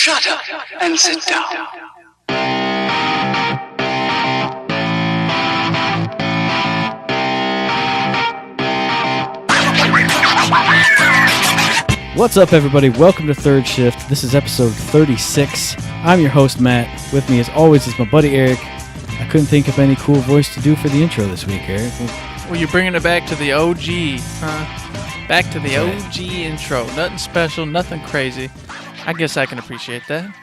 Shut up and sit down. What's up, everybody? Welcome to Third Shift. This is episode 36. I'm your host, Matt. With me, as always, is my buddy Eric. I couldn't think of any cool voice to do for the intro this week, Eric. Well, you're bringing it back to the OG, huh? Back to the OG intro. Nothing special, nothing crazy. I guess I can appreciate that.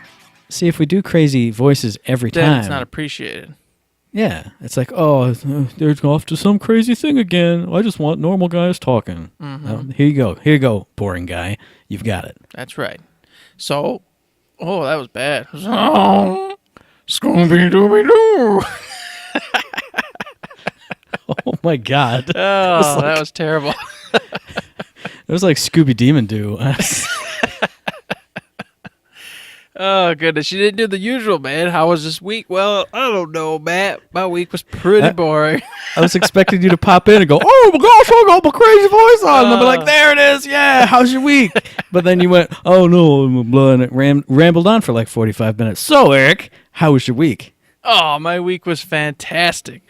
See, if we do crazy voices every Then time... it's not appreciated. Yeah, it's like, oh, they're off to some crazy thing again. I just want normal guys talking. Mm-hmm. Here you go, boring guy. You've got it. That's right. So, that was bad. So, Scooby-Dooby-Doo. Oh, my God. Oh, that was terrible. It was like Scooby-Demon-Doo. Oh, goodness. You didn't do the usual, man. How was this week? Well, I don't know, Matt. My week was pretty boring. I was expecting you to pop in and go, oh, my gosh, I got my crazy voice on. And I'll be like, there it is. Yeah, how's your week? But then you went, oh, no, blah, and it rambled on for like 45 minutes. So, Eric, how was your week? Oh, my week was fantastic.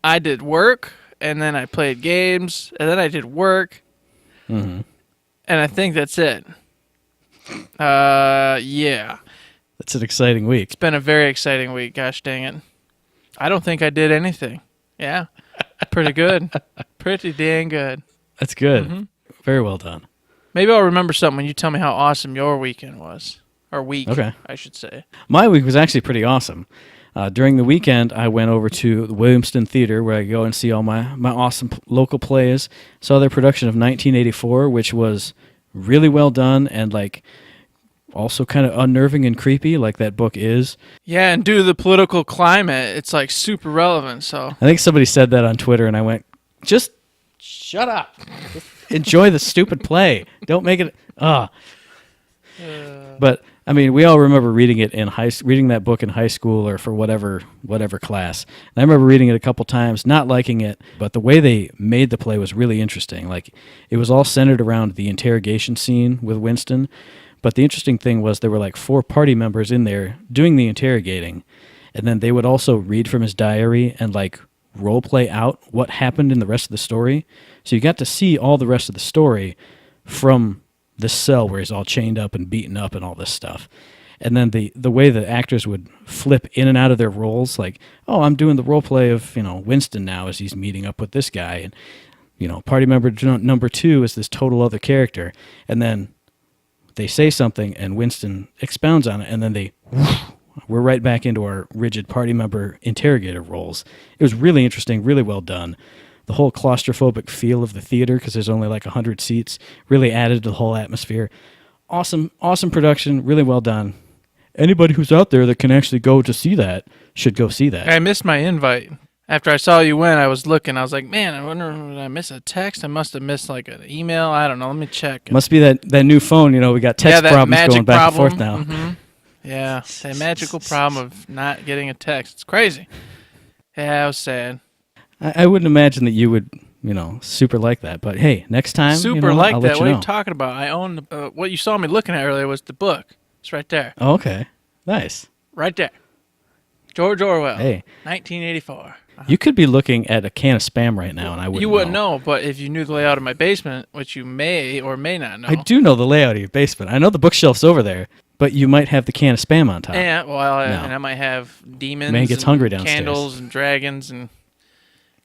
I did work, and then I played games, and then I did work. Mm-hmm. And I think that's it. Yeah. That's an exciting week. It's been a very exciting week. Gosh dang it. I don't think I did anything. Yeah. Pretty good. Pretty dang good. That's good. Mm-hmm. Very well done. Maybe I'll remember something when you tell me how awesome your weekend was. Or week, okay. I should say. My week was actually pretty awesome. During the weekend, I went over to the Williamston Theater where I go and see all my awesome local plays. Saw their production of 1984, which was really well done and also kind of unnerving and creepy like that book is. Yeah, and due to the political climate, it's super relevant. So I think somebody said that on Twitter, and I went, just shut up. Enjoy the stupid play. Don't make it... But, I mean, we all remember reading it reading that book in high school or for whatever class. And I remember reading it a couple times, not liking it, but the way they made the play was really interesting. It was all centered around the interrogation scene with Winston. But the interesting thing was there were 4 party members in there doing the interrogating, and then they would also read from his diary and role play out what happened in the rest of the story. So you got to see all the rest of the story from the cell where he's all chained up and beaten up and all this stuff. And then the way the actors would flip in and out of their roles, I'm doing the role play of Winston now as he's meeting up with this guy, and party member number 2 is this total other character, and then they say something, and Winston expounds on it, and then we're right back into our rigid party member interrogator roles. It was really interesting, really well done. The whole claustrophobic feel of the theater, because there's only 100 seats, really added to the whole atmosphere. Awesome production, really well done. Anybody who's out there that can actually go to see that should go see that. I missed my invite. After I saw you win, I was looking. I was like, man, I wonder, did I miss a text? I must have missed an email. I don't know. Let me check. Must be that new phone. We got text problems going back and forth now. Mm-hmm. Yeah, that magical problem of not getting a text. It's crazy. Yeah, it was sad. I wouldn't imagine that you would, super like that. But hey, next time, super like I'll that. let you What know. are you talking about? I own what you saw me looking at earlier was the book. It's right there. Oh, okay. Nice. Right there. George Orwell. Hey. 1984. You could be looking at a can of Spam right now, and I wouldn't You wouldn't know, but if you knew the layout of my basement, which you may or may not know. I do know the layout of your basement. I know the bookshelf's over there, but you might have the can of Spam on top. Yeah, and I might have demons Man gets hungry downstairs. Candles and dragons and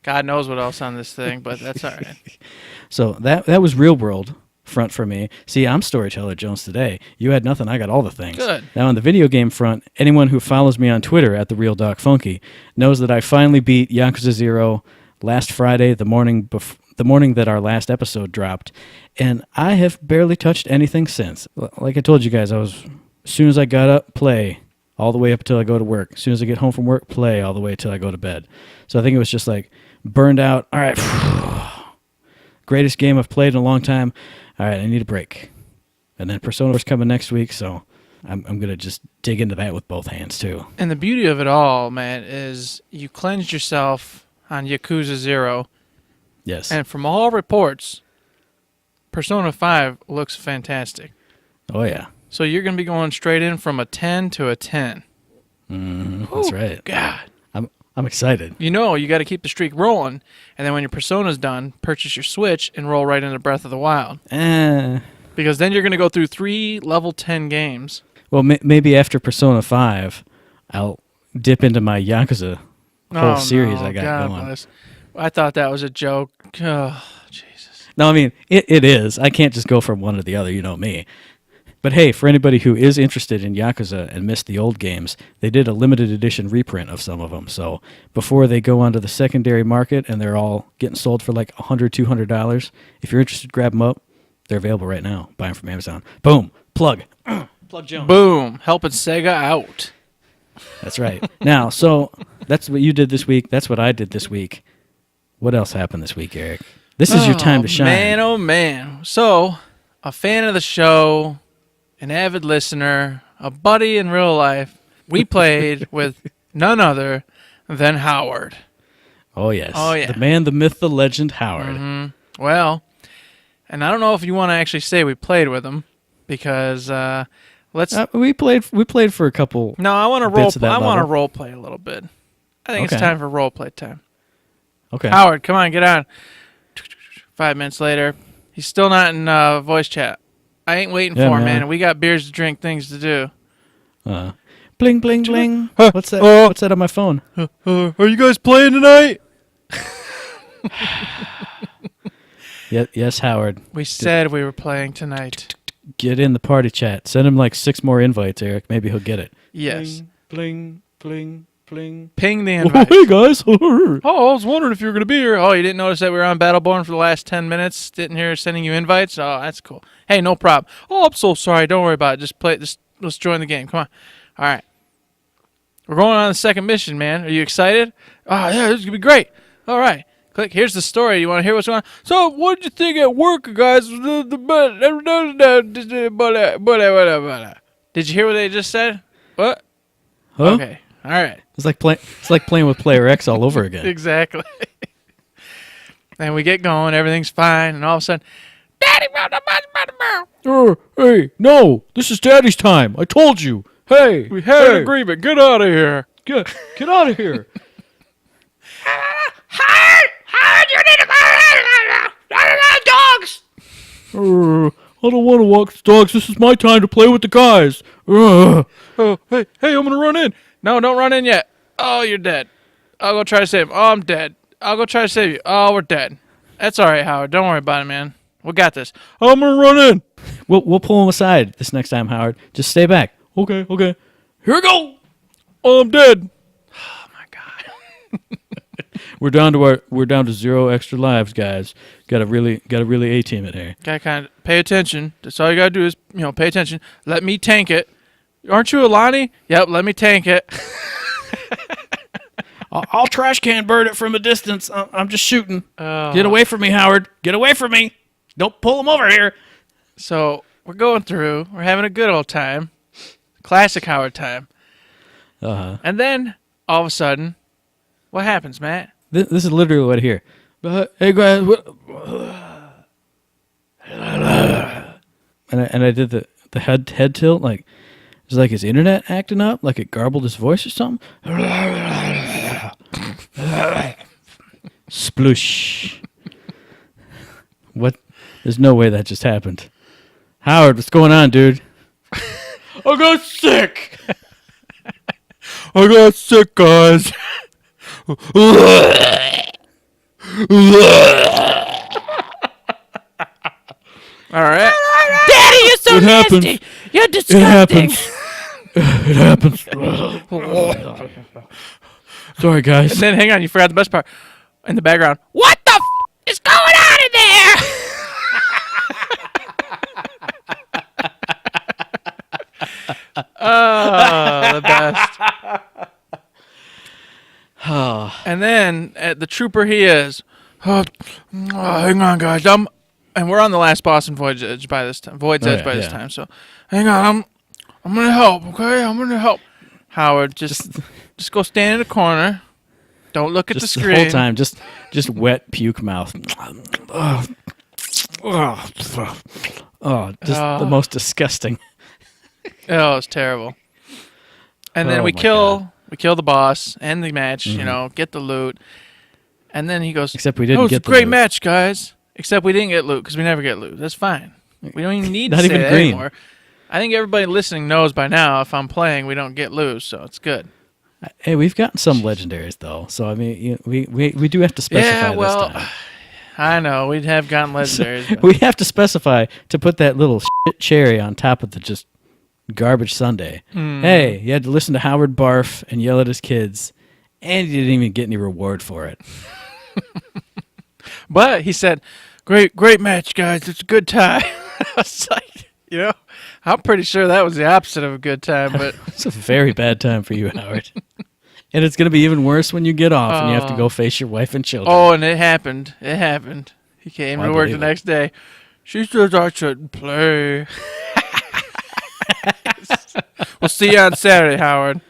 God knows what else on this thing, but that's all right. So that was real world front for me. See, I'm Storyteller Jones today. You had nothing. I got all the things. Good. Now, on the video game front, anyone who follows me on Twitter at @TheRealDocFunky knows that I finally beat Yakuza 0 last Friday, the morning that our last episode dropped, and I have barely touched anything since. Like I told you guys, as soon as I got up, play all the way up until I go to work. As soon as I get home from work, play all the way till I go to bed. So I think it was just burned out. All right, greatest game I've played in a long time. All right, I need a break. And then Persona's coming next week, so I'm going to just dig into that with both hands, too. And the beauty of it all, man, is you cleansed yourself on Yakuza 0. Yes. And from all reports, Persona 5 looks fantastic. Oh, yeah. So you're going to be going straight in from a 10 to a 10. That's right. God. I'm excited. You got to keep the streak rolling, and then when your Persona's done, purchase your Switch and roll right into Breath of the Wild. Because then you're going to go through 3 level 10 games. Well, maybe after Persona 5, I'll dip into my Yakuza whole series I got God going. Bless. I thought that was a joke. Oh, Jesus. No, I mean, it is. I can't just go from one to the other, you know me. But hey, for anybody who is interested in Yakuza and missed the old games, they did a limited edition reprint of some of them. So before they go onto the secondary market and they're all getting sold for like $100, $200, if you're interested, grab them up. They're available right now. Buy them from Amazon. Boom. Plug. Plug Jones. Boom. Helping Sega out. That's right. Now, so that's what you did this week. That's what I did this week. What else happened this week, Eric? This is your time to shine. Man, oh, man. So, a fan of the show, an avid listener, a buddy in real life, we played with none other than Howard. Oh, yes. Oh, yeah. The man, the myth, the legend, Howard. Mm-hmm. Well, and I don't know if you want to actually say we played with him, because we played for a couple. No, I want to role play a little bit. I think Okay. it's time for role play time. Okay. Howard, come on, get on. 5 minutes later, he's still not in voice chat. I ain't waiting for him, man. We got beers to drink, things to do. Bling, bling, bling. What's that? What's that on my phone? Are you guys playing tonight? Yes, Howard. We said we were playing tonight. Get in the party chat. Send him like 6 more invites, Eric. Maybe he'll get it. Yes. Bling, bling, bling. Ping the Oh, invite. hey, guys. Oh, I was wondering if you were going to be here. Oh, you didn't notice that we were on Battleborn for the last 10 minutes? Didn't hear sending you invites? Oh, that's cool. Hey, no problem. Oh, I'm so sorry. Don't worry about it. Just play. Let's join the game. Come on. All right. We're going on the second mission, man. Are you excited? Oh, yeah, this is going to be great. All right. Click. Here's the story. You want to hear what's going on? So, what did you think at work, guys? Did you hear what they just said? What? Huh? Okay. All right. It's like playing with Player X all over again. Exactly. And we get going. Everything's fine. And all of a sudden, Daddy, Hey, no. This is Daddy's time. I told you. Hey. we had an agreement. Get out of here. Get out of here. Howard, you need to dogs. I don't want to walk the dogs. This is my time to play with the guys. Oh, hey, I'm going to run in. No, don't run in yet. Oh, you're dead. I'll go try to save him. Oh, I'm dead. I'll go try to save you. Oh, we're dead. That's all right, Howard. Don't worry about it, man. We got this. I'm going to run in. We'll pull him aside this next time, Howard. Just stay back. Okay. Here we go. Oh, I'm dead. Oh, my God. We're down to 0 extra lives, guys. Got to really A-team it here. Gotta kind of pay attention. That's all you gotta do is, pay attention. Let me tank it. Aren't you Alani? Yep, let me tank it. I'll trash can bird it from a distance. I'm just shooting. Oh. Get away from me, Howard. Get away from me. Don't pull him over here. So we're going through. We're having a good old time. Classic Howard time. Uh-huh. And then, all of a sudden, what happens, Matt? This is literally what I hear. Hey, guys. And I did the head tilt. Like, it's like his internet acting up. Like it garbled his voice or something. Sploosh. What? There's no way that just happened. Howard, what's going on, dude? I got sick. I got sick, guys. All right. Daddy, you're so It nasty. happens. You're disgusting. It happens. Sorry, guys. And then, hang on, you forgot the best part. In the background, What the is going on in there? oh, the best. And then, the trooper he is. Hang on, guys. And we're on the last boss in Void's Edge by this time. This time. So, hang on. I'm gonna help. Okay, I'm gonna help. Howard, just go stand in the corner. Don't look at the Just screen. the whole time, just wet puke mouth. The most disgusting. Oh, it's terrible. And then Oh we my kill the boss, end the match, get the loot. And then he goes, Except we didn't it's get a the great loot. match, guys. Except we didn't get loot because we never get loot. That's fine. We don't even need to Not say even that green. anymore. I think everybody listening knows by now if I'm playing, we don't get loot, so it's good. Hey, we've gotten some legendaries though, so I mean, we do have to specify this time. I know we'd have gotten legendaries. but- We have to specify to put that little shit cherry on top of the just garbage sundae. Hey, you had to listen to Howard barf and yell at his kids, and you didn't even get any reward for it. But he said, great match, guys. It's a good time. I was like, I'm pretty sure that was the opposite of a good time. But It's a very bad time for you, Howard. And it's going to be even worse when you get off and you have to go face your wife and children. oh, and it happened. It happened. He came I to work the believe it. next day. She says I shouldn't play. We'll see you on Saturday, Howard.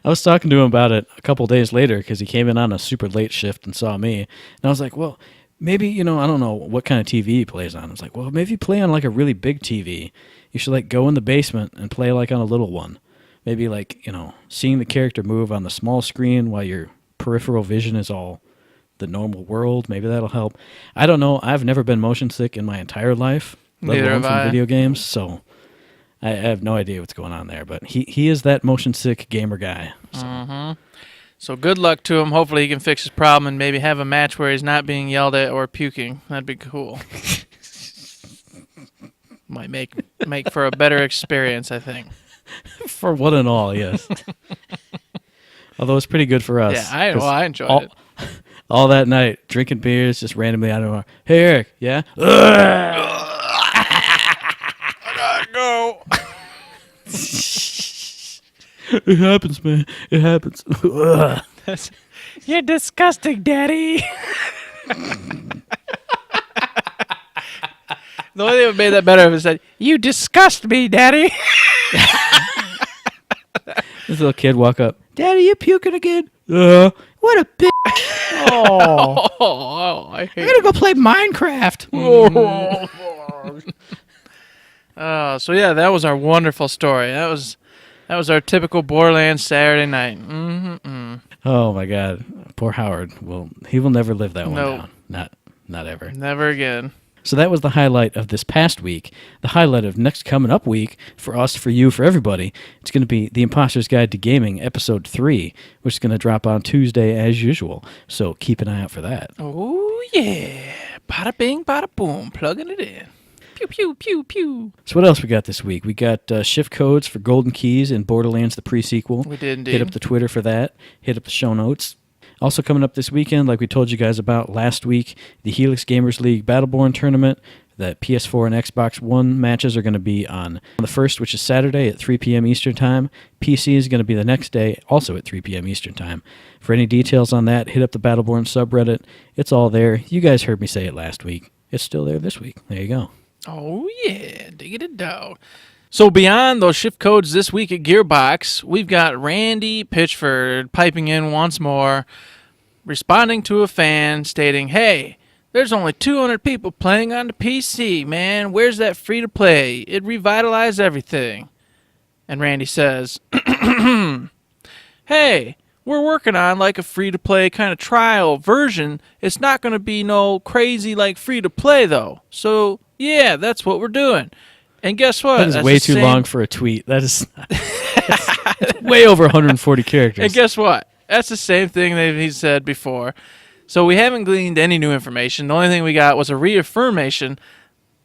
I was talking to him about it a couple days later because he came in on a super late shift and saw me. And I was like, well, maybe, I don't know what kind of TV he plays on. I was like, well, maybe you play on like a really big TV. You should like go in the basement and play like on a little one. Maybe like, seeing the character move on the small screen while your peripheral vision is all the normal world. Maybe that'll help. I don't know. I've never been motion sick in my entire life, let Neither alone have from I. video games. So I have no idea what's going on there. But he is that motion sick gamer guy. So. So good luck to him. Hopefully he can fix his problem and maybe have a match where he's not being yelled at or puking. That'd be cool. Might make for a better experience, I think. For one and all, yes. Although it's pretty good for us. Yeah, I enjoyed all, it. All that night, drinking beers, just randomly out of nowhere. Hey, Eric, yeah? Go. It happens, man. It happens. You're disgusting, Daddy. The only thing that made that better is that You disgust me, Daddy. This little kid walk up. Daddy, you puking again? What a bitch. I hate I'm gonna go play Minecraft. So yeah, that was our wonderful story. That was our typical Borderlands Saturday night. Oh, my God. Poor Howard. He will never live that one Nope. down. Not ever. Never again. So that was the highlight of this past week. The highlight of next coming up week for us, for you, for everybody. It's going to be The Imposter's Guide to Gaming, Episode 3, which is going to drop on Tuesday as usual. So keep an eye out for that. Oh yeah, bada bing, bada boom, plugging it in. Pew pew pew pew. So what else we got this week? We got shift codes for Golden Keys in Borderlands, the pre-sequel. We did indeed. Hit up the Twitter for that. Hit up the show notes. Also coming up this weekend, like we told you guys about last week, the Helix Gamers League Battleborn Tournament. The PS4 and Xbox One matches are going to be on the 1st, which is Saturday at 3 p.m. Eastern Time. PC is going to be the next day, also at 3 p.m. Eastern Time. For any details on that, hit up the Battleborn subreddit. It's all there. You guys heard me say it last week. It's still there this week. There you go. Oh yeah, dig it dog. So beyond those shift codes this week at Gearbox, we've got Randy Pitchford piping in once more, responding to a fan stating, "Hey, there's only 200 people playing on the PC, man. Where's that free-to-play? It revitalized everything." And Randy says, "Hey, we're working on like a free-to-play kind of trial version. It's not going to be no crazy like free-to-play though. So, yeah, that's what we're doing." And guess what? That is That's way the too same- long for a tweet. That is it's way over 140 characters. And guess what? That's the same thing that he said before. So we haven't gleaned any new information. The only thing we got was a reaffirmation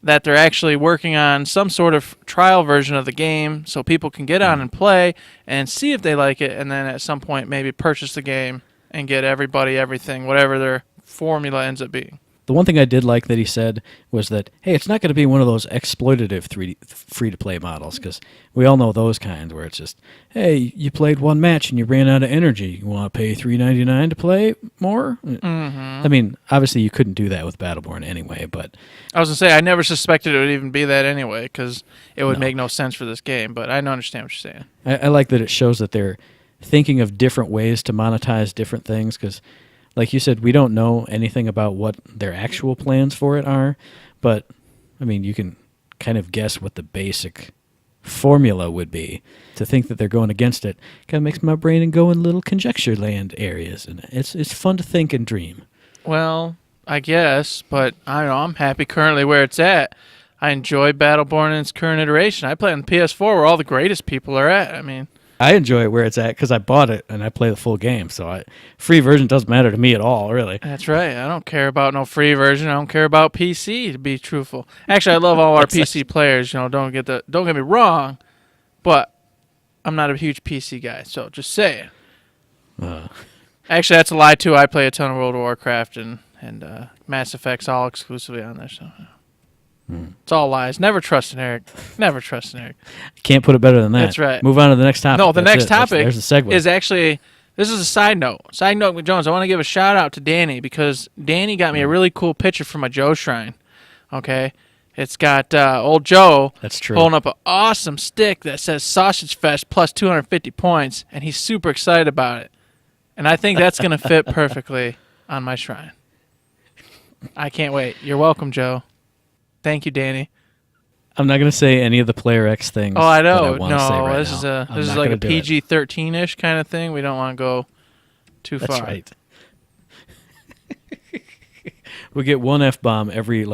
that they're actually working on some sort of trial version of the game so people can get on and play and see if they like it, and then at some point maybe purchase the game and get everybody everything, whatever their formula ends up being. The one thing I did like that he said was that, hey, it's not going to be one of those exploitative free-to-play models, because we all know those kinds where it's just, hey, you played one match and you ran out of energy. You want to pay $3.99 to play more? Mm-hmm. I mean, obviously you couldn't do that with Battleborn anyway, but... I was going to say, I never suspected it would even be that anyway, because it would make no sense for this game, but I don't understand what you're saying. I like that it shows that they're thinking of different ways to monetize different things, because... like you said, we don't know anything about what their actual plans for it are, but, I mean, you can kind of guess what the basic formula would be. To think that they're going against it kind of makes my brain go in little conjecture land areas, and it's fun to think and dream. Well, I guess, but I don't know. I'm happy currently where it's at. I enjoy Battleborn in its current iteration. I play on the PS4 where all the greatest people are at. I mean, I enjoy it where it's at because I bought it and I play the full game. So free version doesn't matter to me at all, really. that's right. I don't care about no free version. I don't care about PC, to be truthful. Actually, I love all our PC players. You know, don't get me wrong, but I'm not a huge PC guy. So just say it. Actually, that's a lie too. I play a ton of World of Warcraft and Mass Effect's all exclusively on there. So. It's all lies. Never trust an Eric. Never trust an Eric. Can't put it better than that. That's right. Move on to the next topic. No, the That's next it. That's- topic there's a segue. is actually, this is a side note. Side note with Jones. I want to give a shout out to Danny because Danny got me a really cool picture for my Joe Shrine. Okay? It's got old Joe That's true. holding up an awesome stick that says Sausage Fest plus 250 points, and he's super excited about it. And I think that's going to fit perfectly on my shrine. I can't wait. You're welcome, Joe. Thank you, Danny. I'm not going to say any of the Player X things. Oh, I that know. I wanna say No, right this now. is like a PG-13-ish kind of thing. We don't want to go too That's far. right. We get one F-bomb every,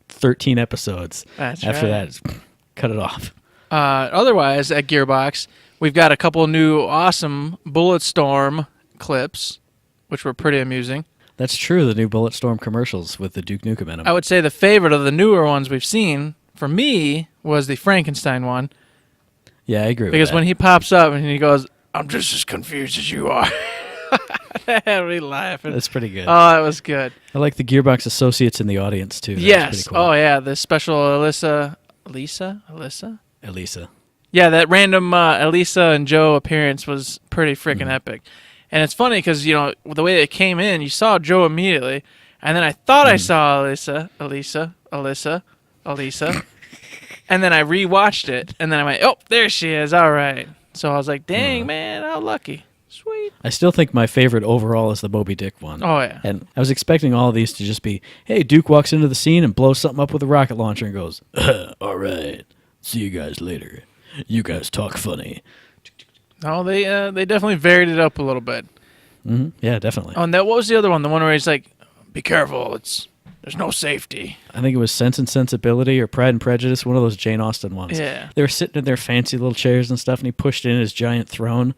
13 episodes. That's After right. that, cut it off. Otherwise, at Gearbox, we've got a couple new awesome Bulletstorm clips, which were pretty amusing. That's true, the new Bulletstorm commercials with the Duke Nukem in them. I would say the favorite of the newer ones we've seen, for me, was the Frankenstein one. Yeah, I agree with Because that. when he pops up and he goes, I'm just as confused as you are. That had me laughing. That's pretty good. Oh, that was good. I like the Gearbox associates in the audience, too. That's Yes. pretty cool. Oh, yeah. The special Elisa? Elisa. Yeah, that random Elisa and Joe appearance was pretty freaking Mm-hmm. epic. And it's funny because, the way it came in, you saw Joe immediately. And then I thought I saw Elisa. And then I rewatched it. And then I went, oh, there she is. All right. So I was like, dang, man, how lucky. Sweet. I still think my favorite overall is the Moby Dick one. Oh, yeah. And I was expecting all of these to just be, hey, Duke walks into the scene and blows something up with a rocket launcher and goes, all right, see you guys later. You guys talk funny. No, they definitely varied it up a little bit. Mm-hmm. Yeah, definitely. Oh, and what was the other one? The one where he's like, be careful. There's no safety. I think it was Sense and Sensibility or Pride and Prejudice, one of those Jane Austen ones. Yeah. They were sitting in their fancy little chairs and stuff, and he pushed in his giant throne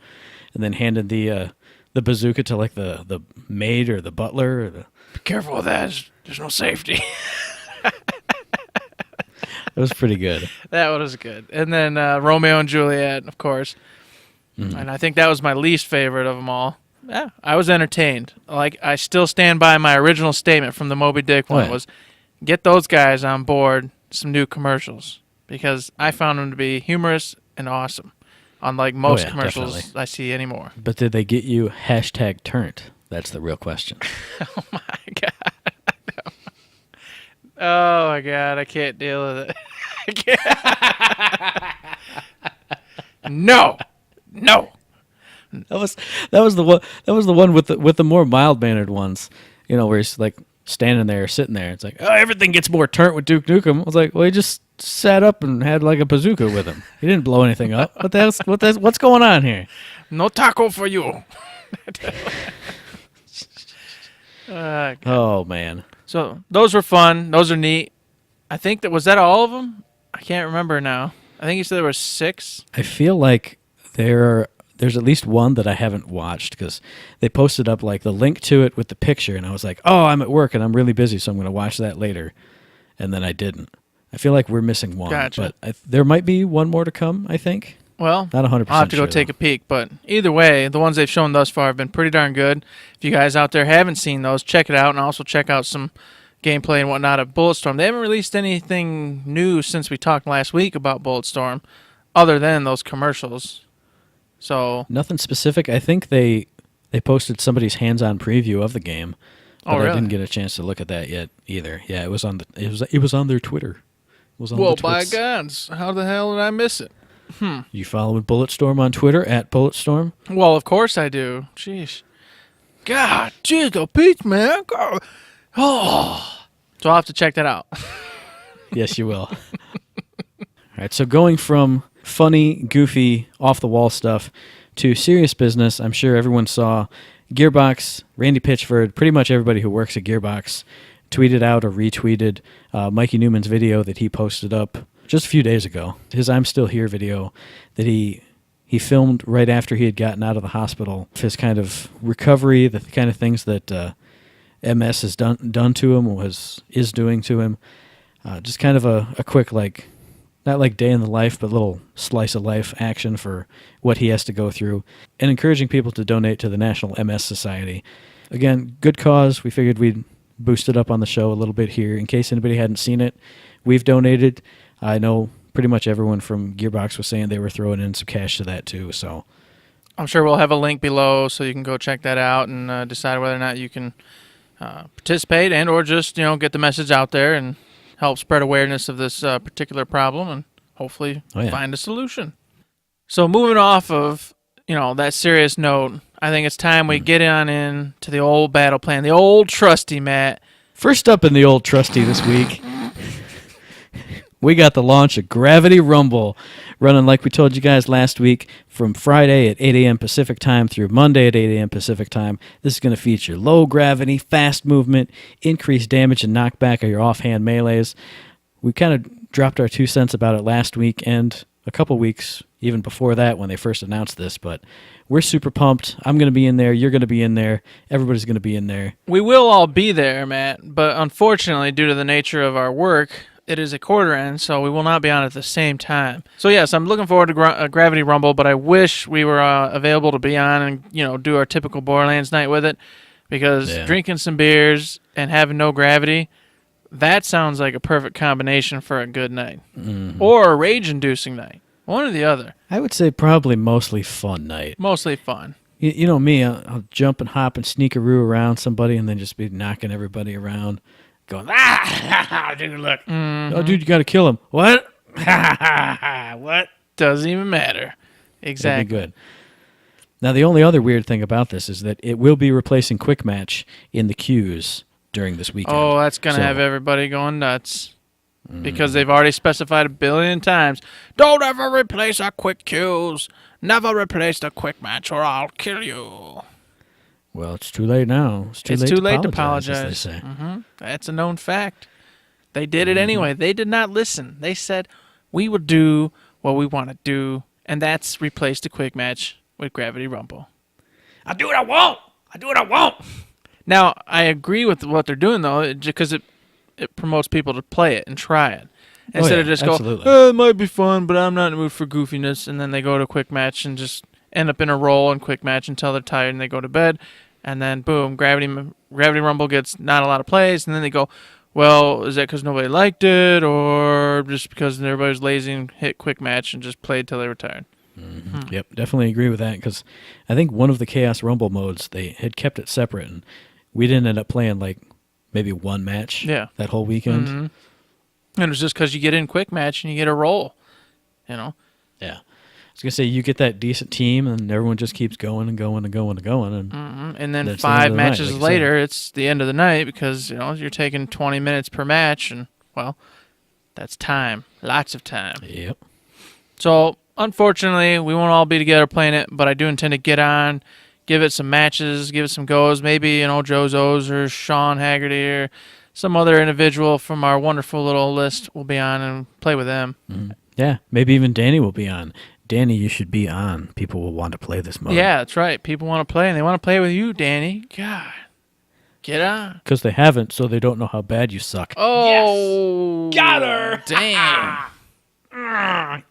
and then handed the bazooka to, the maid or the butler. Or Be careful with that. There's no safety. It was pretty good. That one was good. And then Romeo and Juliet, of course. And I think that was my least favorite of them all. Yeah, I was entertained. I still stand by my original statement from the Moby Dick one yeah. was get those guys on board some new commercials because I found them to be humorous and awesome, unlike most yeah, commercials definitely. I see anymore. But did they get you #turnt? That's the real question. Oh my god! Oh my god! I can't deal with it. I can't. No. That was the one. That was the one with the more mild mannered ones. Where he's standing there, sitting there. It's like, oh, everything gets more turnt with Duke Nukem. I was like, well, he just sat up and had a bazooka with him. He didn't blow anything up. What's going on here? No taco for you. Oh man. So those were fun. Those are neat. I think was that all of them? I can't remember now. I think you said there were 6. I feel like there's at least one that I haven't watched because they posted up the link to it with the picture, and I was like, oh, I'm at work and I'm really busy, so I'm going to watch that later. And then I didn't. I feel like we're missing one. Gotcha. But there might be one more to come, I think. Well, Not 100% I'll have to go sure, take though. a peek. But either way, the ones they've shown thus far have been pretty darn good. If you guys out there haven't seen those, check it out, and also check out some gameplay and whatnot of Bulletstorm. They haven't released anything new since we talked last week about Bulletstorm, other than those commercials. So Nothing specific. I think they posted somebody's hands-on preview of the game, but Oh, really? I didn't get a chance to look at that yet either. Yeah, it was on their Twitter. It was on well, the by twits. gods, how the hell did I miss it? You following Bulletstorm on Twitter @Bulletstorm? Well, of course I do. Jeez. God, jeez, the Peach, man. God. Oh. So I'll have to check that out. Yes, you will. All right, so going from funny, goofy, off-the-wall stuff to serious business, I'm sure everyone saw Gearbox, Randy Pitchford, pretty much everybody who works at Gearbox tweeted out or retweeted Mikey Newman's video that he posted up just a few days ago. His I'm Still Here video that he filmed right after he had gotten out of the hospital. His kind of recovery, the kind of things that MS has done to him, is doing to him. Just kind of a quick, like, not like day in the life, but little slice of life action for what he has to go through, and encouraging people to donate to the National MS Society. Again, good cause. We figured we'd boost it up on the show a little bit here in case anybody hadn't seen it. We've donated. I know pretty much everyone from Gearbox was saying they were throwing in some cash to that too. So I'm sure we'll have a link below so you can go check that out and decide whether or not you can participate and or just get the message out there and help spread awareness of this particular problem and hopefully find a solution. So moving off of that serious note, I think it's time we get on in to the old battle plan, the old trusty, Matt. First up in the old trusty this week, we got the launch of Gravity Rumble, running like we told you guys last week from Friday at 8 a.m. Pacific Time through Monday at 8 a.m. Pacific Time. This is going to feature low gravity, fast movement, increased damage and knockback of your offhand melees. We kind of dropped our 2 cents about it last week and a couple weeks even before that when they first announced this, but we're super pumped. I'm going to be in there. You're going to be in there. Everybody's going to be in there. We will all be there, Matt, but unfortunately, due to the nature of our work, it is a quarter end, so we will not be on at the same time. So yes, I'm looking forward to Gravity Rumble, but I wish we were available to be on and do our typical Borderlands night with it, because drinking some beers and having no gravity, that sounds like a perfect combination for a good night. Mm-hmm. Or a rage-inducing night. One or the other. I would say probably mostly fun night. Mostly fun. You know me, I'll jump and hop and sneakaroo around somebody and then just be knocking everybody around. Going, dude, look. Mm-hmm. Oh, dude, you got to kill him. What? What? Doesn't even matter. Exactly. That'd be good. Now, the only other weird thing about this is that it will be replacing Quick Match in the queues during this weekend. Oh, that's going to have everybody going nuts. Because they've already specified 1 billion times, don't ever replace our quick queues. Never replace the Quick Match or I'll kill you. Well, it's too late now. It's too late to apologize. As they say. Mm-hmm. That's a known fact. They did it anyway. They did not listen. They said, we will do what we want to do, and that's replace the Quick Match with Gravity Rumble. I'll do what I want. I'll do what I want. Now, I agree with what they're doing, though, because it promotes people to play it and try it. Instead of just go, it might be fun, but I'm not in the mood for goofiness, and then they go to Quick Match and just end up in a roll in Quick Match until they're tired and they go to bed, and then boom, Gravity Rumble gets not a lot of plays, and then they go, well, is that because nobody liked it, or just because everybody's lazy and hit Quick Match and just played till they were tired? Mm-hmm. Yep, definitely agree with that, because I think one of the Chaos Rumble modes, they had kept it separate, and we didn't end up playing like maybe one match that whole weekend. Mm-hmm. And it was just because you get in Quick Match and you get a roll, Yeah. I was going to say, you get that decent team and everyone just keeps going and going and going and going. And then 5 matches later, it's the end of the night because, you're taking 20 minutes per match and, well, that's time. Lots of time. Yep. So, unfortunately, we won't all be together playing it, but I do intend to get on, give it some matches, give it some goes. Maybe, Joe Zos or Sean Haggerty or some other individual from our wonderful little list will be on and play with them. Mm. Yeah, maybe even Danny will be on. Danny, you should be on. People will want to play this mode. Yeah, that's right. People want to play, and they want to play with you, Danny. God. Get on. Because they haven't, so they don't know how bad you suck. Oh. Yes. Got her. Damn.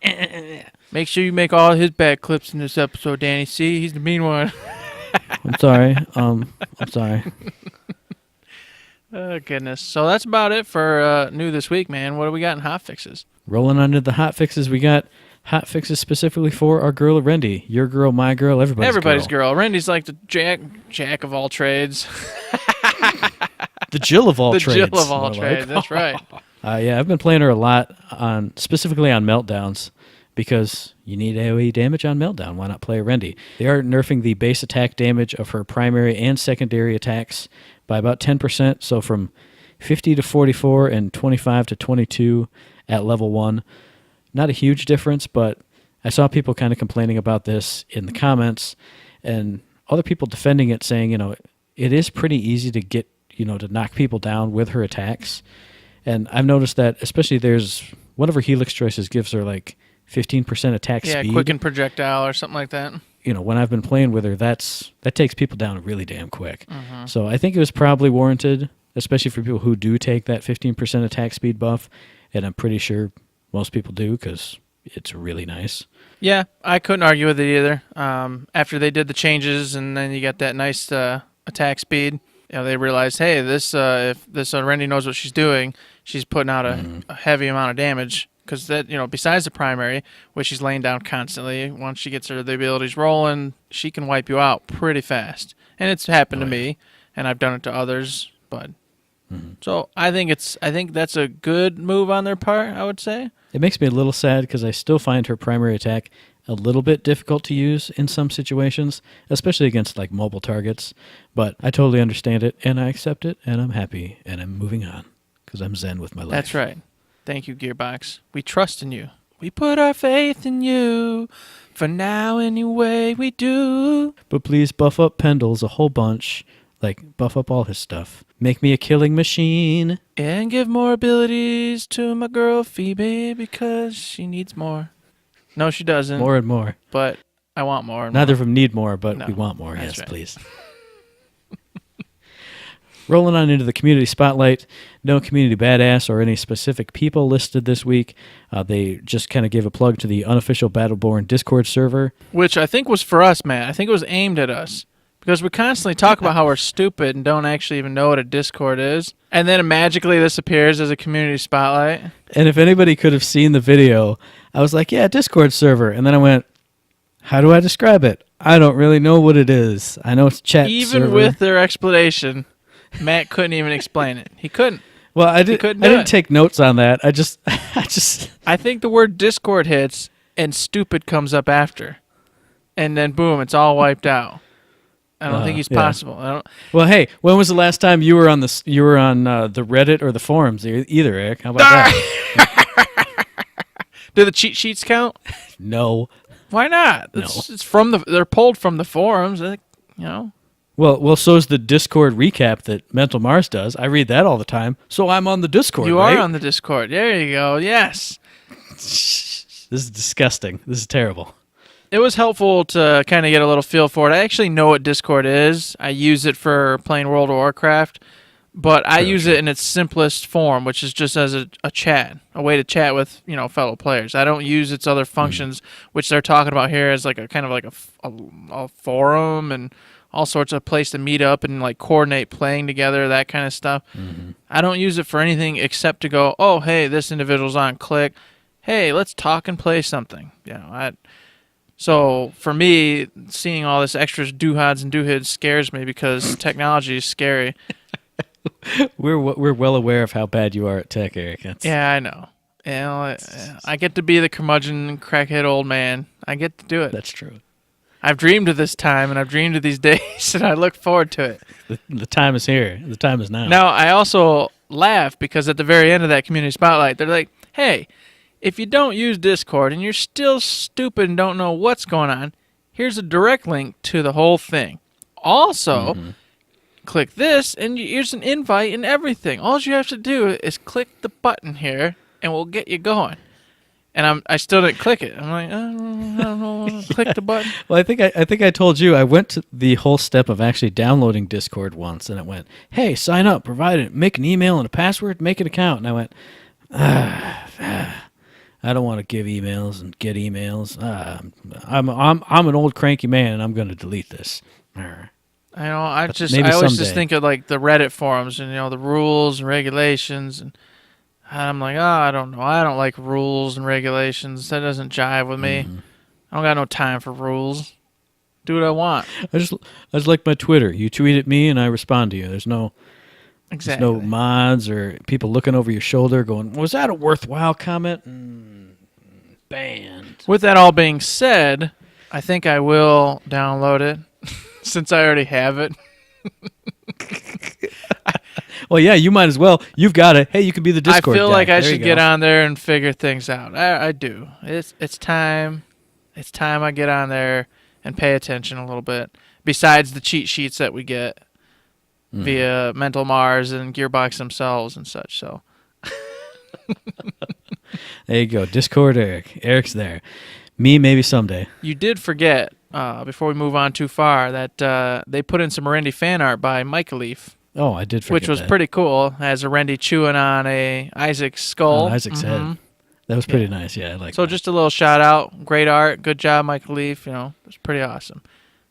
Make sure you make all his bad clips in this episode, Danny. See, he's the mean one. I'm sorry. I'm sorry. Oh, goodness. So that's about it for new this week, man. What do we got in hot fixes? Rolling under the hot fixes, we got hot fixes specifically for our girl, Rendy. Your girl, my girl, everybody's girl. Rendy's like the jack of all trades. The Jill of all trades. The Jill of all trades, that's right. Yeah, I've been playing her a lot, specifically on Meltdowns, because you need AoE damage on Meltdown. Why not play Rendy? They are nerfing the base attack damage of her primary and secondary attacks by about 10%, so from 50 to 44 and 25 to 22 at level 1. Not a huge difference, but I saw people kind of complaining about this in the comments, and other people defending it, saying, it is pretty easy to get, to knock people down with her attacks. And I've noticed that, especially there's one of her Helix choices gives her like 15% attack speed. Yeah, quicken projectile or something like that. When I've been playing with her, that takes people down really damn quick. So I think it was probably warranted, especially for people who do take that 15% attack speed buff. And I'm pretty sure most people do because it's really nice. Yeah, I couldn't argue with it either. After they did the changes and then you got that nice attack speed, they realized, hey, this if this Randy knows what she's doing, she's putting out a heavy amount of damage. Because that, besides the primary, which she's laying down constantly, once she gets her the abilities rolling, she can wipe you out pretty fast. And it's happened to me, and I've done it to others. But so I think that's a good move on their part, I would say. It makes me a little sad because I still find her primary attack a little bit difficult to use in some situations, especially against like mobile targets. But I totally understand it, and I accept it, and I'm happy, and I'm moving on because I'm zen with my life. That's right. Thank you, Gearbox. We trust in you. We put our faith in you. For now, anyway, we do. But please buff up Pendles a whole bunch. Like, buff up all his stuff. Make me a killing machine. And give more abilities to my girl Phoebe because she needs more. No, she doesn't. More and more. But I want more. And Neither more. of them need more, but No, we want more. that's Yes, right. please. Rolling on into the community spotlight, no community badass or any specific people listed this week. They just kind of gave a plug to the unofficial Battleborn Discord server. Which I think was for us, Matt. I think it was aimed at us. Because we constantly talk about how we're stupid and don't actually even know what a Discord is. And then magically this appears as a community spotlight. And if anybody could have seen the video, I was like, yeah, Discord server. And then I went, how do I describe it? I don't really know what it is. I know it's chat Even server. with their explanation, Matt couldn't even explain it. He couldn't. Well, I couldn't do didn't it. take notes on that. I just I think the word Discord hits and stupid comes up after. And then boom, it's all wiped out. I don't think it's yeah. possible. I don't. Well, hey, when was the last time you were on the Reddit or the forums either, Eric? How about that? Do the cheat sheets count? No. Why not? No. It's from they're pulled from the forums, Well, so's the Discord recap that Mental Mars does. I read that all the time, so I'm on the Discord. You right? are on the Discord. There you go. Yes. This is disgusting. This is terrible. It was helpful to kind of get a little feel for it. I actually know what Discord is. I use it for playing World of Warcraft, but I use it in its simplest form, which is just as a chat, a way to chat with fellow players. I don't use its other functions, which they're talking about here as like a kind of like a forum and all sorts of place to meet up and like coordinate playing together, that kind of stuff. I don't use it for anything except to go, oh, hey, this individual's on, click. Hey, let's talk and play something. So for me, seeing all this extras doohads and doohids scares me because technology is scary. We're well aware of how bad you are at tech, Eric. Yeah, I know. I get to be the curmudgeon, crackhead old man. I get to do it. That's true. I've dreamed of this time, and I've dreamed of these days, and I look forward to it. The time is here. The time is now. Now, I also laugh because at the very end of that community spotlight, they're like, hey, if you don't use Discord and you're still stupid and don't know what's going on, here's a direct link to the whole thing. Also, click this, and here's an invite and everything. All you have to do is click the button here, and we'll get you going. And I still didn't click it. I'm like, I don't know, click the button. Well, I think I told you I went to the whole step of actually downloading Discord once, and it went, "Hey, sign up, provide it, make an email and a password, make an account." And I went, I don't want to give emails and get emails. I'm an old cranky man, and I'm going to delete this. I know. I always someday. just think of like the Reddit forums and the rules and regulations, and I'm like, I don't know. I don't like rules and regulations. That doesn't jive with me. I don't got no time for rules. Do what I want. I just like my Twitter. You tweet at me, and I respond to you. There's no mods or people looking over your shoulder going, was that a worthwhile comment? Banned. With that all being said, I think I will download it since I already have it. Well, yeah, you might as well. You've got it. Hey, you can be the Discord I feel guy. like I There you should go. get on there and figure things out. I do. It's time. It's time I get on there and pay attention a little bit. Besides the cheat sheets that we get via Mental Mars and Gearbox themselves and such. So There you go. Discord Eric. Eric's there. Me, maybe someday. you did forget, before we move on too far, that they put in some Randy fan art by Michael Leaf, Oh, I did forget which was that. pretty cool. Has a Randy chewing on a Isaac skull. On Isaac's head. That was pretty nice. Yeah, I like So that. just a little shout out. Great art. Good job, Michael Leaf. You know, it's pretty awesome.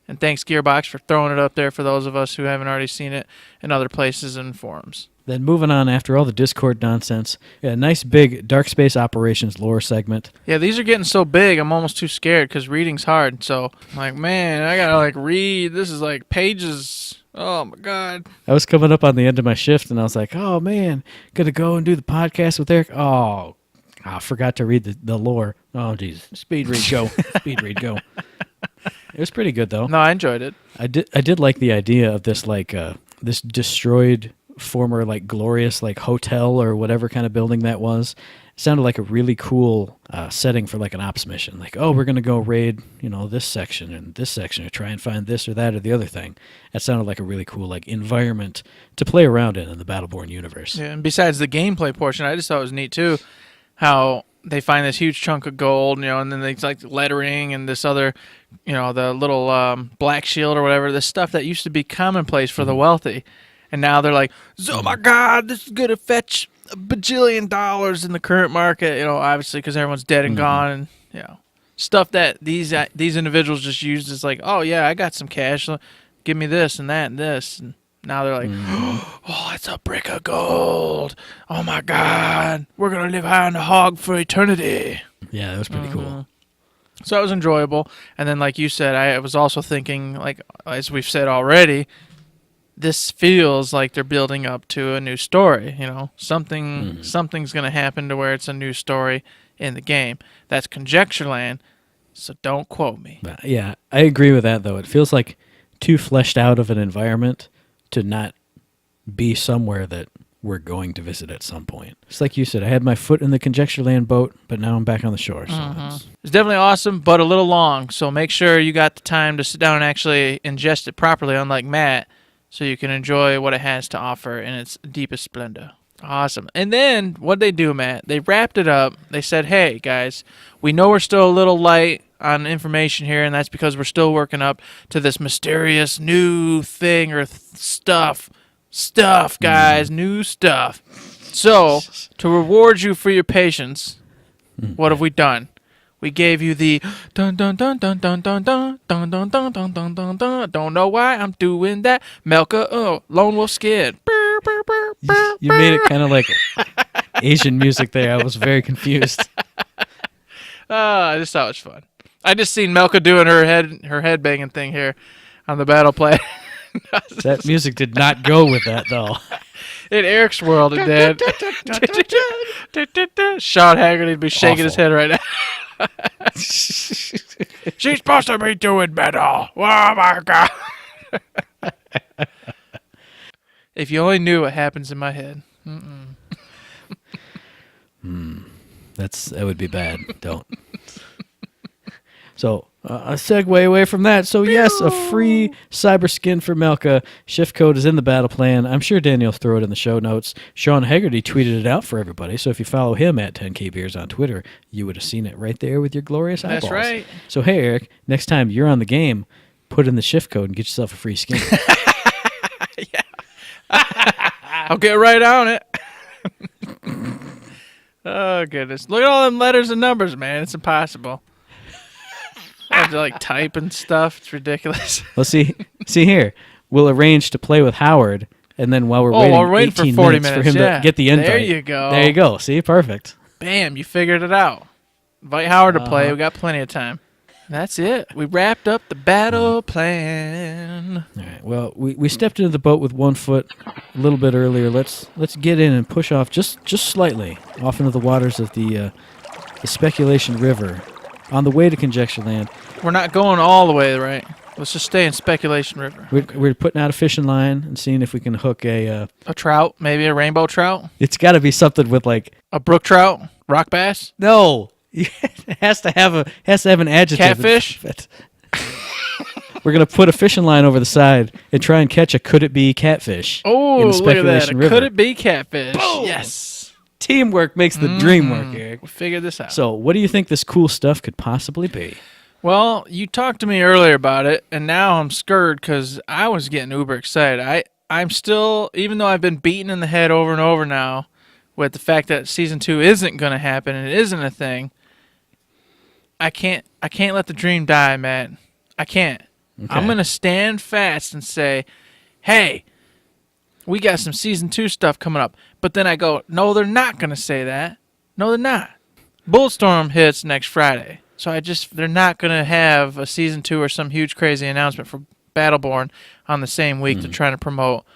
And thanks, Gearbox, for throwing it up there for those of us who haven't already seen it in other places and forums. Then moving on after all the Discord nonsense, a nice big Dark Space Operations lore segment. Yeah, these are getting so big, I'm almost too scared because reading's hard. So I'm like, man, I got to like read. This is like pages. Oh, my God. I was coming up on the end of my shift, and I was like, oh, man, gonna go and do the podcast with Eric. Oh, I forgot to read the lore. Oh, geez. Speed read, go. Speed read, go. It was pretty good, though. No, I enjoyed it. I did like the idea of this, like, this destroyed former, like, glorious, like, hotel or whatever kind of building that was. It sounded like a really cool setting for, like, an ops mission. Like, oh, we're going to go raid, this section and this section or try and find this or that or the other thing. That sounded like a really cool, like, environment to play around in the Battleborn universe. Yeah, and besides the gameplay portion, I just thought it was neat, too, how they find this huge chunk of gold, and then there's like lettering and this other, the little black shield or whatever, this stuff that used to be commonplace for the wealthy. And now they're like, oh my God, this is going to fetch $1 bajillion in the current market, obviously because everyone's dead and gone. And, stuff that these individuals just used as like, oh yeah, I got some cash. Give me this and that and this. And now they're like, oh, it's a brick of gold. Oh my God, we're going to live high on the hog for eternity. Yeah, that was pretty cool. So it was enjoyable. And then like you said, I was also thinking, like, as we've said already, this feels like they're building up to a new story. Something's going to happen to where it's a new story in the game. That's conjecture land, so don't quote me. Yeah, I agree with that, though. It feels like too fleshed out of an environment to not be somewhere that we're going to visit at some point. It's like you said, I had my foot in the Conjecture Land boat, but now I'm back on the shore. So It's definitely awesome, but a little long, so make sure you got the time to sit down and actually ingest it properly, unlike Matt, so you can enjoy what it has to offer in its deepest splendor. Awesome. And then, what'd they do, Matt? They wrapped it up. They said, hey, guys, we know we're still a little light on information here, and that's because we're still working up to this mysterious new thing or stuff. Stuff, guys. New stuff. So, to reward you for your patience, what have we done? We gave you the dun dun dun dun dun dun dun dun dun dun dun dun dun dun. Don't know why I'm doing that. Melka, Lone Wolf Skid. you made it kind of like Asian music there. I was very confused. I just thought it was fun. I just seen Melka doing her head banging thing here on the battle play. That music did not go with that, though. In Eric's world, it did. Sean Haggerty'd be shaking his head right now. She's supposed to be doing better. Oh my God. If you only knew what happens in my head. That would be bad. Don't. So, a segue away from that. So, yes, a free cyber skin for Melka. Shift code is in the battle plan. I'm sure Daniel will throw it in the show notes. Sean Haggerty tweeted it out for everybody. So, if you follow him at 10K Beers on Twitter, you would have seen it right there with your glorious eyeballs. That's right. So, hey, Eric, next time you're on the game, put in the shift code and get yourself a free skin. I'll get right on it. Oh, goodness. Look at all them letters and numbers, man. It's impossible. I have to, like, type and stuff. It's ridiculous. Well, see here. We'll arrange to play with Howard, and then while we're waiting for 18 40 minutes for him to get the invite. There you go. There you go. See? Perfect. Bam, you figured it out. Invite Howard to play. We got plenty of time. That's it. We wrapped up the battle plan. All right. Well, we stepped into the boat with 1 foot a little bit earlier. Let's get in and push off just slightly off into the waters of the Speculation River on the way to Conjecture Land. We're not going all the way, right? Let's just stay in Speculation River. We're putting out a fishing line and seeing if we can hook a trout, maybe a rainbow trout. It's got to be something with like a brook trout, rock bass. No, it has to have an adjective. Catfish. We're gonna put a fishing line over the side and try and catch a could it be catfish. Oh, in the Speculation River. Could it be catfish? Boom! Yes. Teamwork makes the dream work, Eric. We figured this out. So, what do you think this cool stuff could possibly be? Well, you talked to me earlier about it, and now I'm scared because I was getting uber excited. I'm still, even though I've been beaten in the head over and over now with the fact that season 2 isn't going to happen and it isn't a thing. I can't let the dream die, Matt. I can't. Okay. I'm going to stand fast and say, hey, we got some season 2 stuff coming up. But then I go, no, they're not going to say that. No, they're not. Bulletstorm hits next Friday. So they're not going to have a season 2 or some huge crazy announcement for Battleborn on the same week to try to promote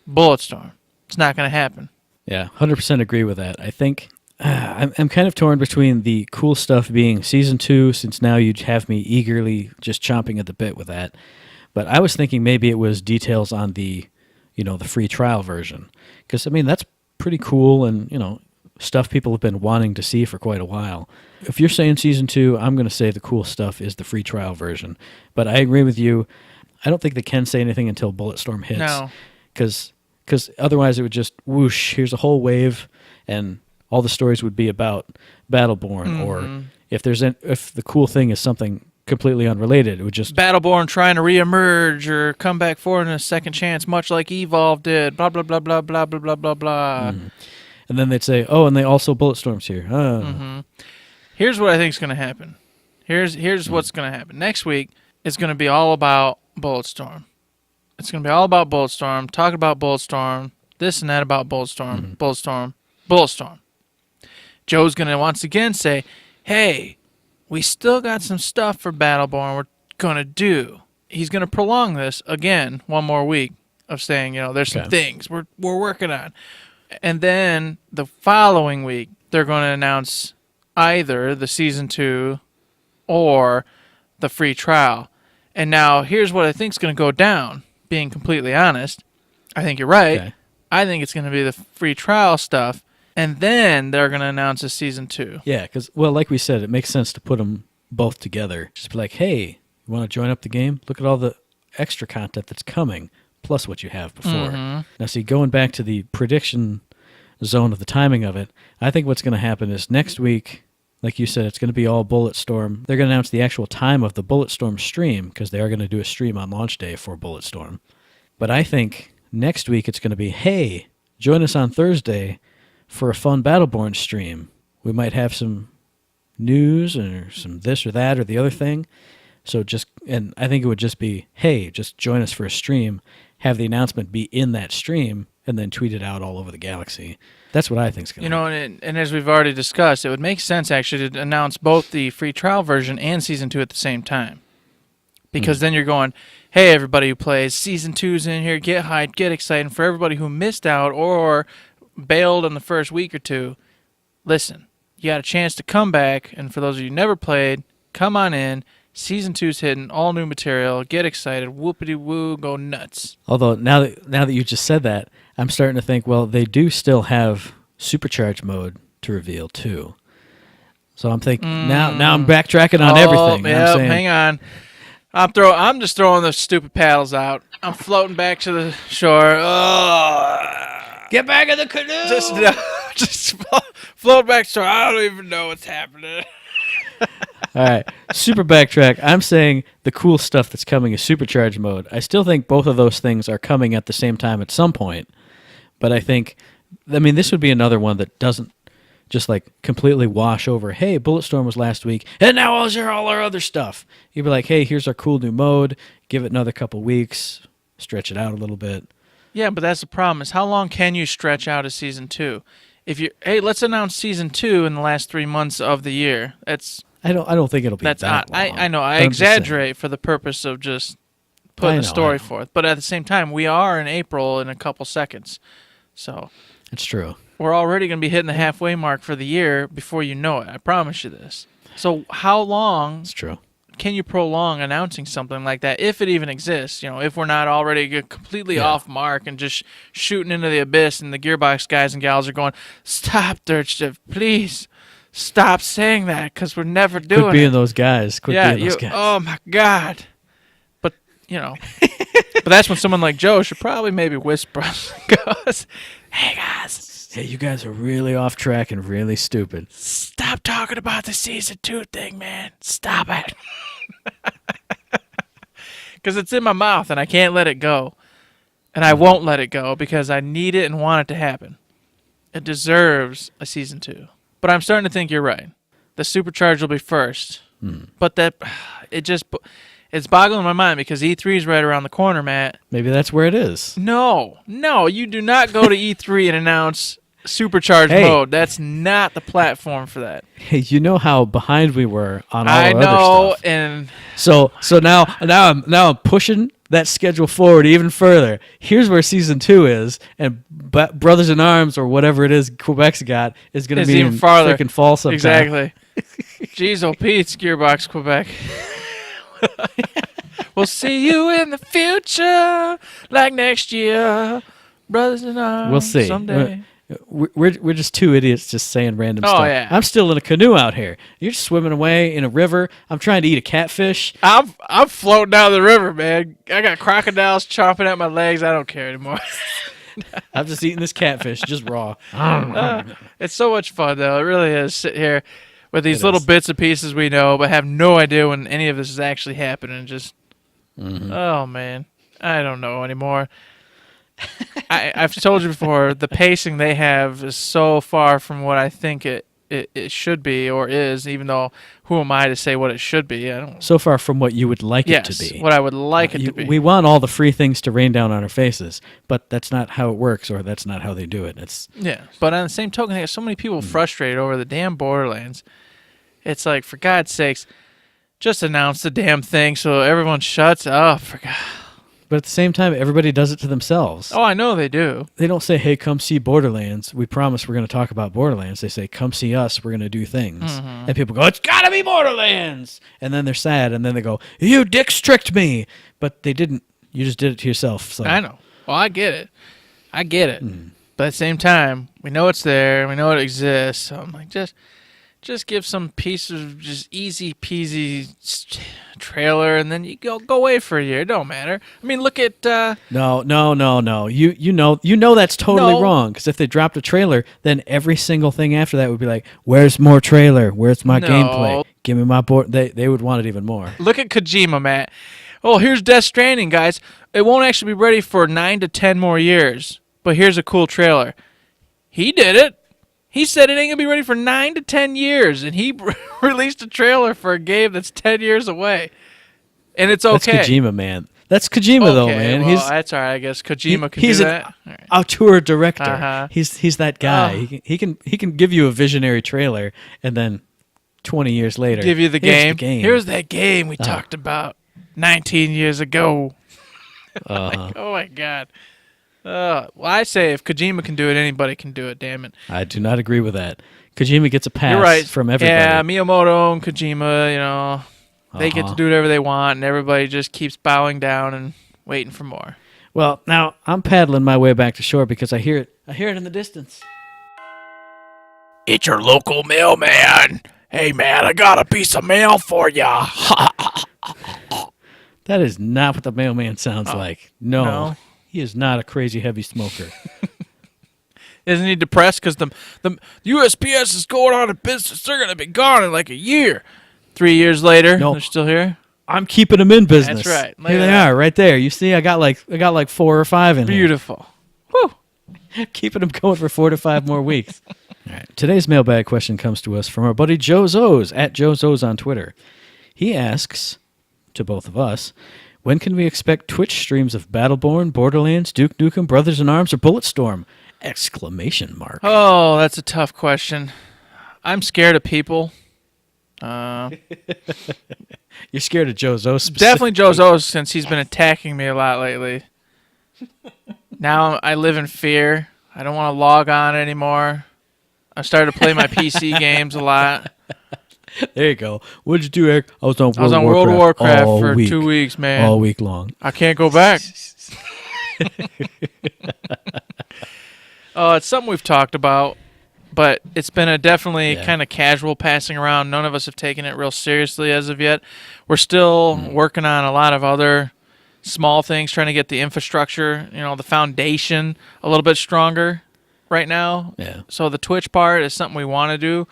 Bulletstorm. It's not going to happen. Yeah, 100% agree with that. I think I'm kind of torn between the cool stuff being season 2, since now you'd have me eagerly just chomping at the bit with that. But I was thinking maybe it was details on the free trial version, because I mean that's pretty cool and stuff people have been wanting to see for quite a while. If you're saying season 2, I'm going to say the cool stuff is the free trial version. But I agree with you. I don't think they can say anything until Bulletstorm hits. No. Because otherwise it would just whoosh, here's a whole wave, and all the stories would be about Battleborn. Or if the cool thing is something completely unrelated, it would just... Battleborn trying to reemerge or come back forward in a second chance, much like Evolve did, blah, blah, blah, blah, blah, blah, blah, blah, blah. And then they'd say, oh, and they also Bulletstorm's here. Here's what I think is going to happen. Here's what's going to happen. Next week is going to be all about Bulletstorm. It's going to be all about Bulletstorm, talking about Bulletstorm, this and that about Bulletstorm, Bulletstorm. Joe's going to once again say, hey, we still got some stuff for Battleborn we're going to do. He's going to prolong this again one more week of saying, there's some things we're working on. And then the following week, they're going to announce either the season 2 or the free trial. And now here's what I think is going to go down, being completely honest. I think you're right. Okay. I think it's going to be the free trial stuff, and then they're going to announce a season 2. Yeah, because, like we said, it makes sense to put them both together. Just be like, hey, you want to join up the game? Look at all the extra content that's coming, plus what you have before. Now, see, going back to the prediction zone of the timing of it, I think what's going to happen is next week, like you said, it's going to be all Bulletstorm. They're going to announce the actual time of the Bulletstorm stream, because they are going to do a stream on launch day for Bulletstorm. But I think next week it's going to be, hey, join us on Thursday for a fun Battleborn stream. We might have some news or some this or that or the other thing. And I think it would just be, hey, just join us for a stream, have the announcement be in that stream, and then tweet it out all over the galaxy. That's what I think is going to happen. And as we've already discussed, it would make sense actually to announce both the free trial version and season 2 at the same time. Because then you're going, hey, everybody who plays, season 2's in here, get hyped, get excited. And for everybody who missed out or bailed in the first week or two, listen, you got a chance to come back. And for those of you who never played, come on in. Season 2's hitting, all new material. Get excited, whoopity-woo, go nuts. Although now that you just said that, I'm starting to think, well, they do still have supercharge mode to reveal too. So I'm thinking now I'm backtracking on everything. Yeah, hang on. I'm just throwing the stupid paddles out. I'm floating back to the shore. Get back in the canoe. Just float back to shore. I don't even know what's happening. All right, super backtrack. I'm saying the cool stuff that's coming is supercharge mode. I still think both of those things are coming at the same time at some point, but I mean, this would be another one that doesn't just like completely wash over, hey, Bulletstorm was last week, and now all our other stuff. You'd be like, hey, here's our cool new mode, give it another couple weeks, stretch it out a little bit. Yeah, but that's the problem, is how long can you stretch out a season 2? Hey, let's announce season 2 in the last 3 months of the year. I don't think it'll be that long. I know. I exaggerate for the purpose of just putting a story forth. But at the same time, we are in April in a couple seconds. So it's true. We're already going to be hitting the halfway mark for the year before you know it. I promise you this. So how long it's true. can you prolong announcing something like that if it even exists? If we're not already completely off mark and just shooting into the abyss, and the Gearbox guys and gals are going, "Stop, THiRD, please, stop saying that, because we're never doing Quit being it." those guys. Quit being those guys. Oh my God! But but that's when someone like Joe should probably maybe whisper us, goes, "Hey guys." Hey, you guys are really off track and really stupid. Stop talking about the season 2 thing, man. Stop it. Because it's in my mouth and I can't let it go. And I won't let it go because I need it and want it to happen. It deserves a season 2. But I'm starting to think you're right. The Supercharged will be first. But it's boggling my mind because E3 is right around the corner, Matt. Maybe that's where it is. No, you do not go to E3 and announce Supercharged mode. That's not the platform for that. Hey, you know how behind we were on all I our know, other stuff. and So now I'm pushing that schedule forward even further. Here's where season 2 is, and Brothers in Arms or whatever it is Quebec's got is going to be even farther. Freaking fall sometime. Exactly. Jeez, oh Pete's Gearbox Quebec. We'll see you in the future, like next year, Brothers in Arms. We'll see. Someday. We're just two idiots just saying random stuff. Yeah. I'm still in a canoe out here. You're just swimming away in a river. I'm trying to eat a catfish. I'm floating down the river, man. I got crocodiles chomping at my legs. I don't care anymore. I'm just eating this catfish, just raw. It's so much fun, though. It really is. Sit here with these It little is. bits and pieces we know, but have no idea when any of this is actually happening. Just, oh, man. I don't know anymore. I've told you before, the pacing they have is so far from what I think it should be or is, even though who am I to say what it should be? I don't. So far from what you would like Yes, it to be. what I would like it to be. We want all the free things to rain down on our faces, but that's not how it works, or that's not how they do it. Yeah, but on the same token, they have so many people frustrated over the damn Borderlands. It's like, for God's sakes, just announce the damn thing so everyone shuts up. For God. But at the same time, everybody does it to themselves. Oh, I know they do. They don't say, hey, come see Borderlands. We promise we're going to talk about Borderlands. They say, come see us. We're going to do things. And people go, it's got to be Borderlands. And then they're sad. And then they go, you dicks tricked me. But they didn't. You just did it to yourself. So. I know. Well, I get it. But at the same time, we know it's there. We know it exists. So I'm like, just give some piece of just easy peasy trailer, and then you go away for a year. It don't matter. I mean, look at No. You know that's totally No. wrong. Because if they dropped a trailer, then every single thing after that would be like, where's more trailer? Where's my No. gameplay? Give me my board. They would want it even more. look at Kojima, Matt. Oh, here's Death Stranding, guys. It won't actually be ready for 9 to 10 more years, but here's a cool trailer. He did it. He said it ain't gonna be ready for 9 to 10 years, and he released a trailer for a game that's 10 years away, and it's okay. That's Kojima, man. That's Kojima, though, man. Well, He's that's all right. I guess Kojima can he's do an that. All right. auteur director. Uh-huh. He's that guy. Oh. He can give you a visionary trailer, and then 20 years later, Give you the here's game. Here's that game we talked about 19 years ago. Uh-huh. Oh my God. Well, I say if Kojima can do it, anybody can do it. Damn it. I do not agree with that. Kojima gets a pass You're right. from everybody. Yeah, Miyamoto and Kojima, they get to do whatever they want, and everybody just keeps bowing down and waiting for more. Well, now I'm paddling my way back to shore because I hear it. I hear it in the distance. It's your local mailman. Hey, man, I got a piece of mail for ya. That is not what the mailman sounds like. No, No? he is not a crazy heavy smoker. Isn't he depressed because the USPS is going out of business? They're going to be gone in like a year. 3 years later, No. they're still here? I'm keeping them in business. That's right. Look Here at they that. are, right there. You see, I got like 4 or 5 in Beautiful. Whew. here. Keeping them going for 4 to 5 more weeks. All right. Today's mailbag question comes to us from our buddy Joe Zoes at Joe Zoes on Twitter. He asks, to both of us, when can we expect Twitch streams of Battleborn, Borderlands, Duke Nukem, Brothers in Arms, or Bulletstorm? Exclamation mark. Oh, that's a tough question. I'm scared of people. You're scared of Joe Zoes Definitely Joe Zoes, since he's been attacking me a lot lately. Now I live in fear. I don't want to log on anymore. I've started to play my PC games a lot. There you go. What'd you do, Eric? I was on World of Warcraft all for week, 2 weeks, man. all week long. I can't go back. It's something we've talked about, but it's been a definitely kind of casual passing around. None of us have taken it real seriously as of yet. We're still working on a lot of other small things, trying to get the infrastructure, the foundation a little bit stronger right now. Yeah. So the Twitch part is something we want to do,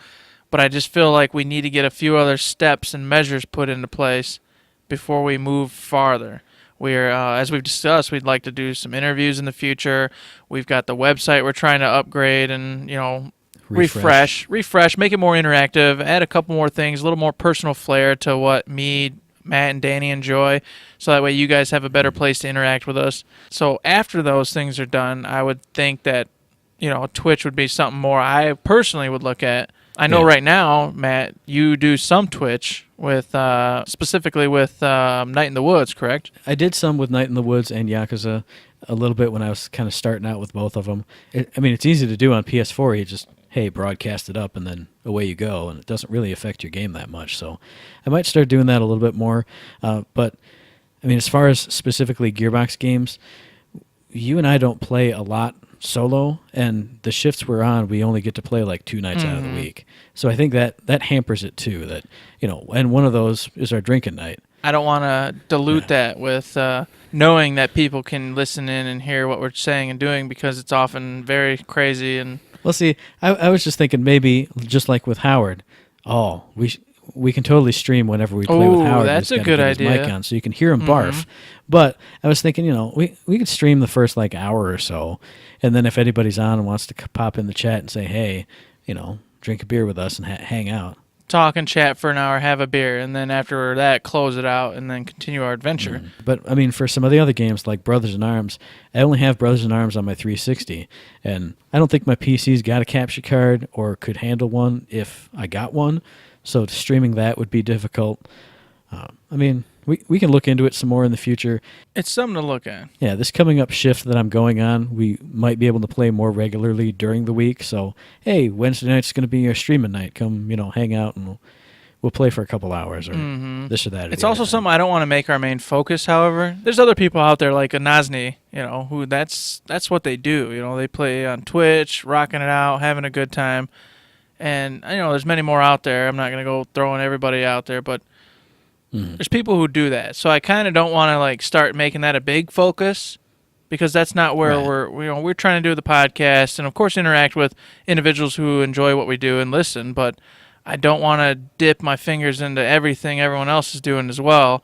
but I just feel like we need to get a few other steps and measures put into place before we move farther. We're, as we've discussed, we'd like to do some interviews in the future. We've got the website we're trying to upgrade and, refresh, make it more interactive, add a couple more things, a little more personal flair to what me, Matt, and Danny enjoy, so that way you guys have a better place to interact with us. So after those things are done, I would think that, Twitch would be something more I personally would look at. I know right now, Matt, you do some Twitch with specifically with Night in the Woods, correct? I did some with Night in the Woods and Yakuza a little bit when I was kind of starting out with both of them. It's easy to do on PS4. You just, broadcast it up and then away you go, and it doesn't really affect your game that much. So I might start doing that a little bit more. But, as far as specifically Gearbox games, you and I don't play a lot solo, and the shifts we're on, we only get to play like 2 nights out of the week. So I think that hampers it too, that, and one of those is our drinking night. I don't want to dilute that with knowing that people can listen in and hear what we're saying and doing, because it's often very crazy. And well, see, I was just thinking maybe just like with Howard, we can totally stream whenever we play with Howard. That's a good idea. Mic on, so you can hear him barf. But I was thinking, we could stream the first hour or so, and then if anybody's on and wants to pop in the chat and say, hey, drink a beer with us and hang out. Talk and chat for an hour, have a beer, and then after that, close it out, and then continue our adventure. But, for some of the other games, like Brothers in Arms, I only have Brothers in Arms on my 360, and I don't think my PC's got a capture card or could handle one if I got one, so streaming that would be difficult. We can look into it some more in the future. It's something to look at. Yeah, this coming up shift that I'm going on, we might be able to play more regularly during the week. So, hey, Wednesday night's going to be your streaming night. Come, hang out and we'll play for a couple hours or this or that. It's also something I don't want to make our main focus, however. There's other people out there like Anazni, who that's what they do. They play on Twitch, rocking it out, having a good time. And, there's many more out there. I'm not going to go throwing everybody out there, but there's people who do that. So I kind of don't want to start making that a big focus, because that's not where we're trying to do the podcast and of course interact with individuals who enjoy what we do and listen, but I don't want to dip my fingers into everything everyone else is doing as well,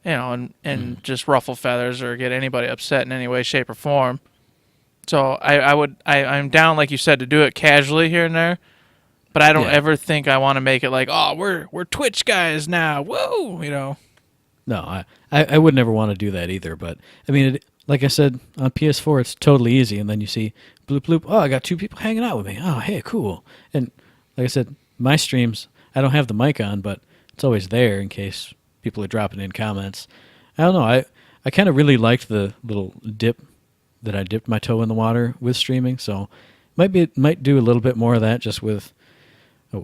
and just ruffle feathers or get anybody upset in any way, shape, or form. So I'm down, like you said, to do it casually here and there. But I don't ever think I want to make it like, we're Twitch guys now. Whoa, No, I would never want to do that either. But, like I said, on PS4, it's totally easy. And then you see, bloop, bloop, I got 2 people hanging out with me. Oh, hey, cool. And like I said, my streams, I don't have the mic on, but it's always there in case people are dropping in comments. I don't know. I kind of really liked the little dip that I dipped my toe in the water with streaming. So might do a little bit more of that just with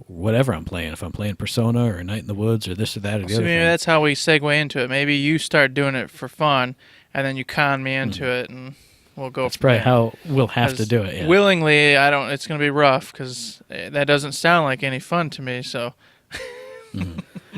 whatever I'm playing. If I'm playing Persona or Night in the Woods or this or that or the other maybe thing. that's how we segue into it. Maybe you start doing it for fun, and then you con me into it, and we'll go. That's probably how we'll have to do it. Yeah. Willingly, it's going to be rough because that doesn't sound like any fun to me. So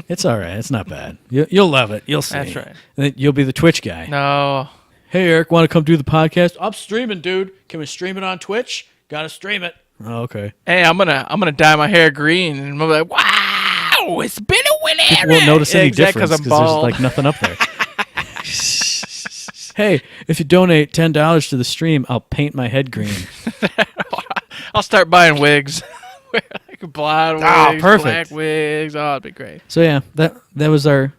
It's all right. It's not bad. You'll love it. You'll see. That's right. And then you'll be the Twitch guy. No. Hey, Eric, want to come do the podcast? I'm streaming, dude. Can we stream it on Twitch? Gotta stream it. Oh, okay. Hey, I'm gonna dye my hair green, and I'm like, wow, it's been a winner. People won't notice any difference because there's nothing up there. Hey, if you donate $10 to the stream, I'll paint my head green. I'll start buying wigs. Blonde wigs, perfect. black wigs. Oh, it'd be great. So yeah, that was our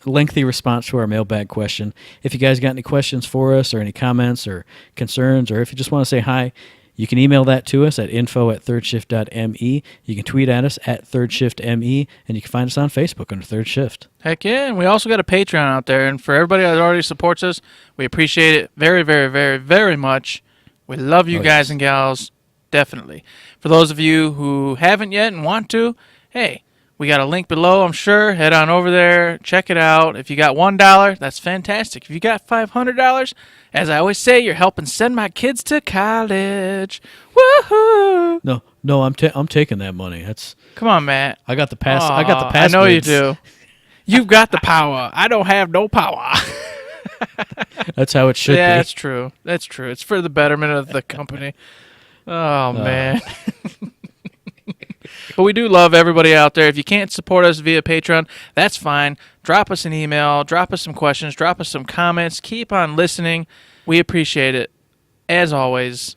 lengthy response to our mailbag question. If you guys got any questions for us or any comments or concerns, or if you just want to say hi, you can email that to us at info@thirdshift.me. You can tweet at us at thirdshiftme, and you can find us on Facebook under Third Shift. Heck yeah, and we also got a Patreon out there, and for everybody that already supports us, we appreciate it very, very, very, very much. We love you guys and gals, definitely. For those of you who haven't yet and want to, hey, We got a link below, I'm sure. Head on over there, check it out. If you got $1, that's fantastic. If you got $500, as I always say, you're helping send my kids to college. Woohoo! No, I'm taking that money. That's Come on, Matt. I got the pass. Aw, I got the pass. I know you goods. do. You've got the power. I don't have no power. That's how it should Yeah, be. that's true. That's true. It's for the betterment of the company. Oh, man. But we do love everybody out there. If you can't support us via Patreon, that's fine. Drop us an email. Drop us some questions. Drop us some comments. Keep on listening. We appreciate it. As always,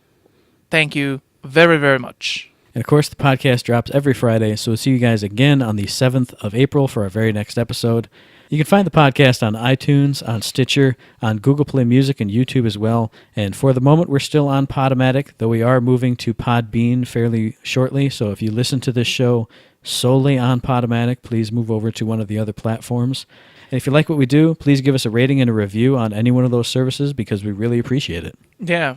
thank you very, very much. And of course, the podcast drops every Friday, so we'll see you guys again on the 7th of April for our very next episode. You can find the podcast on iTunes, on Stitcher, on Google Play Music, and YouTube as well. And for the moment, we're still on Podomatic, though we are moving to Podbean fairly shortly. So if you listen to this show solely on Podomatic, please move over to one of the other platforms. And if you like what we do, please give us a rating and a review on any one of those services because we really appreciate it. Yeah,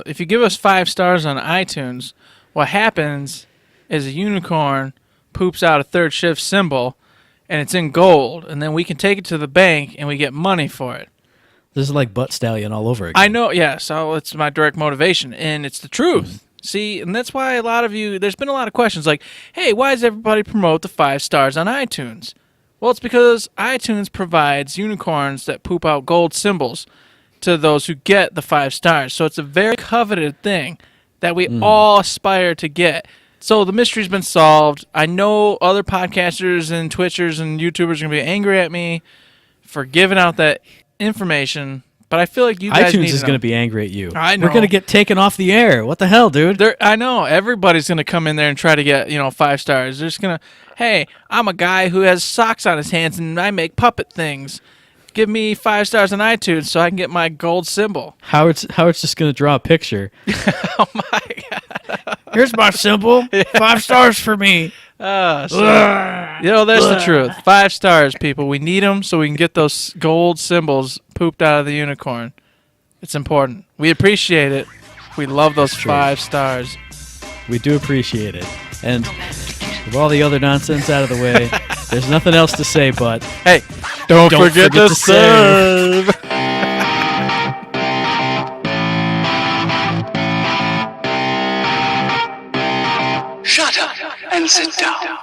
if you give us 5 stars on iTunes, what happens is a unicorn poops out a third shift symbol, and it's in gold, and then we can take it to the bank, and we get money for it. This is like Butt Stallion all over again. I know, yeah, so it's my direct motivation, and it's the truth. See, and that's why a lot of you, there's been a lot of questions like, hey, why does everybody promote the 5 stars on iTunes? Well, it's because iTunes provides unicorns that poop out gold symbols to those who get the 5 stars. So it's a very coveted thing that we all aspire to get. So the mystery's been solved. I know other podcasters and Twitchers and YouTubers are going to be angry at me for giving out that information, but I feel like you guys iTunes need is going to be angry at you. I know. We're going to get taken off the air. What the hell, dude? I know. Everybody's going to come in there and try to get, 5 stars. They're just going to, hey, I'm a guy who has socks on his hands and I make puppet things. Give me 5 stars on iTunes so I can get my gold symbol. Howard's just going to draw a picture. Oh, my God. Here's my symbol. 5 stars for me. That's the truth. 5 stars, people. We need them so we can get those gold symbols pooped out of the unicorn. It's important. We appreciate it. We love those 5 stars. We do appreciate it. And with all the other nonsense out of the way, there's nothing else to say but, hey, don't forget to serve. Shut up and sit down.